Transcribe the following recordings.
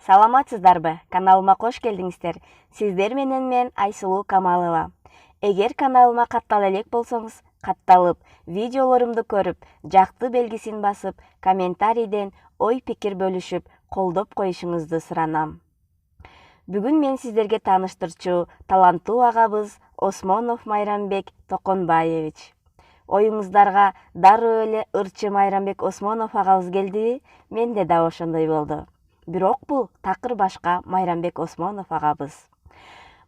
Саламатсыздарбы? Каналыма кош келдиңиздер. Сиздер менен мен Айсулуу Камалова. Эгер каналыма каттала элек болсоңуз, катталып, видеолорумду көрүп, жакты белгисин басып, комментарийден ой-пикир бөлүшүп, колдоп коюшуңузду суранам. Бүгүн мен сиздерге тааныштырчу таланттуу агабыз Осмонов Майрамбек Токонбаевич. Оюңуздарга дароо эле ырчы Майрамбек Осмонов агабыз келдиби? Менде да ошондой болду. Бирок бул такыр башка Майрамбек Осмонов агабыз.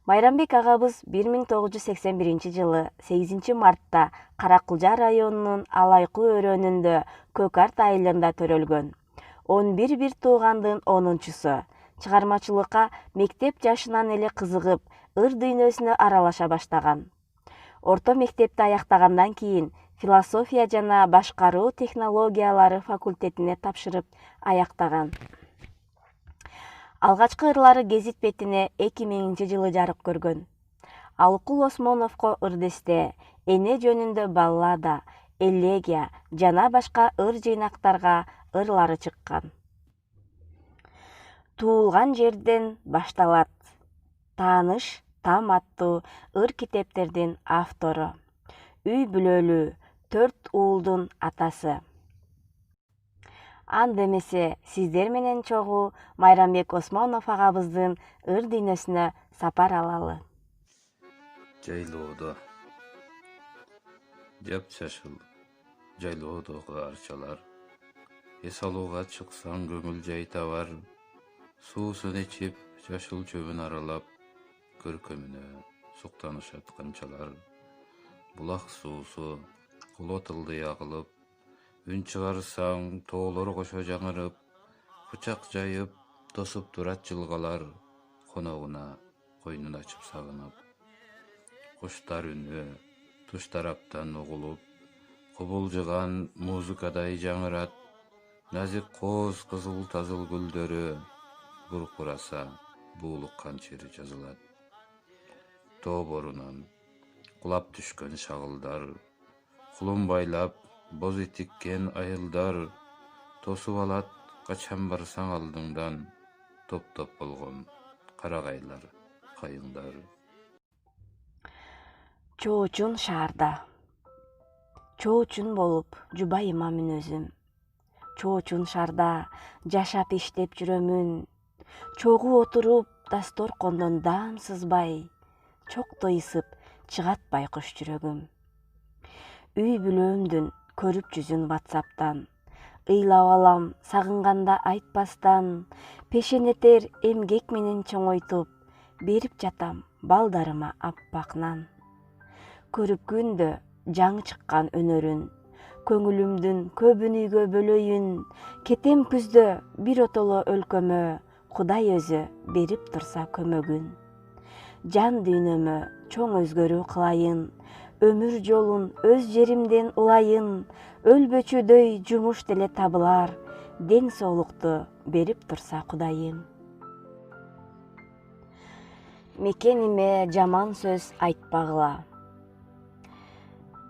Майрамбек агабыз 1981 жылы 8 мартта Каракылжа районунун Алайкы өрөөнүндө Көк Арт айылында төрөлгөн. 11 бир туугандын 10-чусу. Чыгармачылыкка мектеп жашынан эле кызыгып, ыр дүйнөсүнө аралаша баштаган. Орто мектепти аяктагандан кийин философия жана башкаруу технологиялары факультетине тапшырып аяктаган. Алгачкы ырлары гезит бетине 2000 жылы жарык көргөн. Алыкул Осмоновго ырдесте, эне жөнүндө баллада, элегия жана башка ыр жыйнактарга ырлары чыккан. Туулган жерден башталат. Тааныш там аттуу ыр китептердин автору. Үй бүлөлүү 4 уулдун атасы. Анда эмесе сиздер менен чогуу Майрамбек Осмонов агабыздын ыр дүйнөсүнө сапар алалы. Жайлоодо жапжашыл жайлоодогу арчалар, эс алууга чыксаң көңүл жай табар, суусун ичип жашыл чөбүн аралап, көркөмүнө суктанышат канчалар. Булак суусу куло тылдый агылып, үн чыгарсаң тоолор кошо жаңырып, кучак жайып тосуп турат жылгалар, коногуна койнун ачып сагынып. Куштар үнү туш тараптан угулуп, кубулжыган музыкадай жаңырат, назик кооз кызыл тазыл гүлдөрү, буркураса буулук канчир жазылат. Тоо борунан кулап түшкөн шагылдар, кулун байлап боз итиккен айылдар, тосуп алат качан барсаң алдыңдан, топ-топ болгон карагайлар, кайыңдар. Чоочун шаарда. Чоочун болуп жубайыма мүнөзүм. Чоочун шаарда жашап иштеп жүрөмүн. Чогуу отуруп дасторкондон даам сызбай, чоктой ысып чыгат байкуш жүрөгүм. Үй бүлөөмдүн көрүп жүзүн WhatsApp'тан, ыйлап алам сагынганда айтпастан, пешенетер эмгек менен чоңойтуп, берип жатам балдарыма аппак нан. Көрүп күндө жаңы чыккан өнөрүн, көңүлүмдүн көбүн үйгө бөлөйүн, кетем күздө бир отоло өлкөмө, Кудай өзү берип турса көмөгүн. Жан дүйнөмө чоң өзгөрүү кылайын, өмүр жолун өз жеримден улайын, өлбөчүдөй жумуш деле табылар, ден соолукту берип турса Кудайым. Мекениме жаман сөз айтпагыла.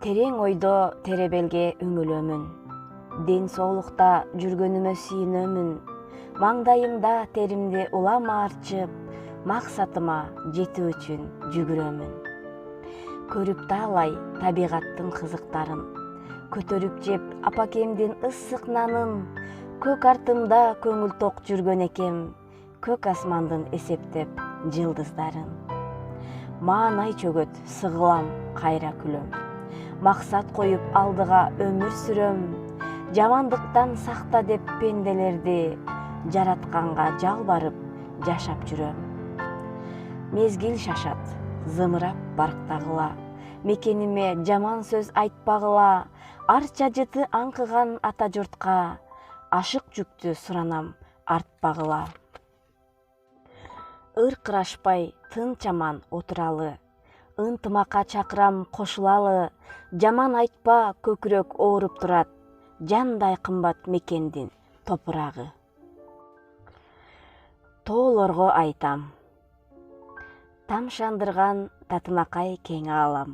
Терең ойдо теребелге үңүлөмүн, ден соолукта жүргөнүмө сүйүнөмүн, маңдайымда теримди улам арчып, максатыма жетүү үчүн жүгүрөмүн. Көрүп таалай табигаттын кызыктарын, көтөрүп жеп апакемдин ысык нанын, көк артымда көңүл ток жүргөн экем, көк асмандын эсептеп жылдыздарын. Маанай чөгөт сыгылам кайра күлөм, максат коюп алдыга өмүр сүрөм, жамандыктан сакта деп пенделерди, жаратканга жалбарып жашап жүрөм. Мезгил шашат, зымырап барктагыла, мекениме жаман сөз айтпагыла, арча жыты аңкыган ата журтка, ашык жүктү суранам артпагыла. Ыркырашпай тынчаман отуралы, ынтымакка чакырам кошулалы, жаман айтпа көкүрөк ооруп турат, жандай кымбат мекендин топурагы. Тоолорго айтам. Тамшандырган татынакай кең алам,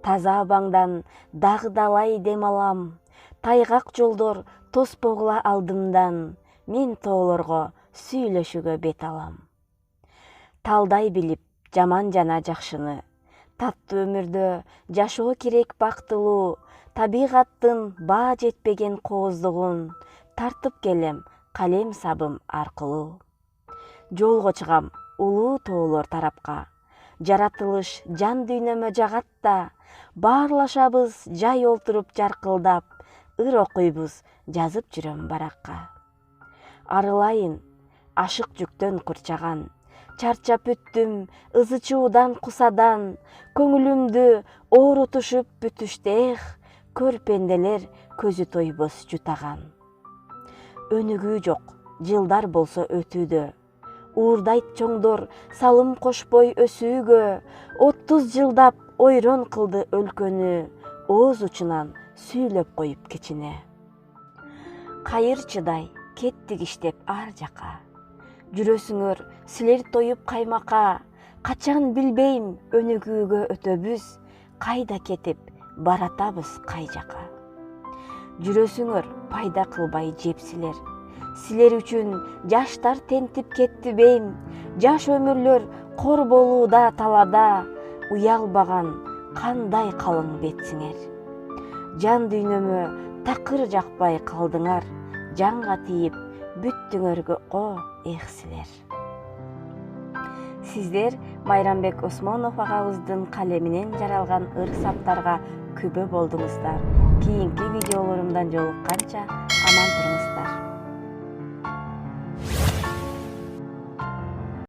таза абаңдан дагы далай дем алам, тайгак жолдор тоспогула алдымдан, мен тоолорго сүйлөшүүгө бет алам. Талдай билип жаман жана жакшыны, таттуу өмүрдө жашоо керек бактылуу, табигаттын баа жетпеген кооздугун тартып келем калем сабым аркылуу. Жолго чыгам улуу тоолор тарапка, жаратылыш жан дүйнөмө жагат да, баарлашабыз жай олтуруп жаркылдап, ыр окуйбуз жазып жүрөм баракка. Арылайын ашык жүктөн курчаган, чарчап бүттүм ызы чуудан кусадан, көңүлүмдү оорутушуп бүтүштө көр пенделер көзү тойбос жутаган. Өнүгүү жок, жылдар болсо өтүүдө, уурдайт чоңдор салым кошпой өсүүгө, 30 жылдап ойрон кылды өлкөнү, ооз учунан сүйлөп коюп кичине. Кайырчыдай кеттик иштеп ар жака, жүрөсүңөр силер тоюп каймака, качан билбейм өнүгүүгө өтөбүз, кайда кетип баратабыз кай жака. Жүрөсүңөр пайда кылбай жепсилер, силер үчүн жаштар тентип кетти бейм, жаш өмүрлөр кор болууда талада, уялбаган кандай калың бетсиңер. Жан дүйнөмө такыр жакпай калдыңар, жанга тийип бүттүңөр силер. Сиздер Майрамбек Осмонов агабыздын калеминен жаралган ыр саптарга күбө болдуңуздар. Кийинки видеолорумдан жолукканча аман туруңуздар.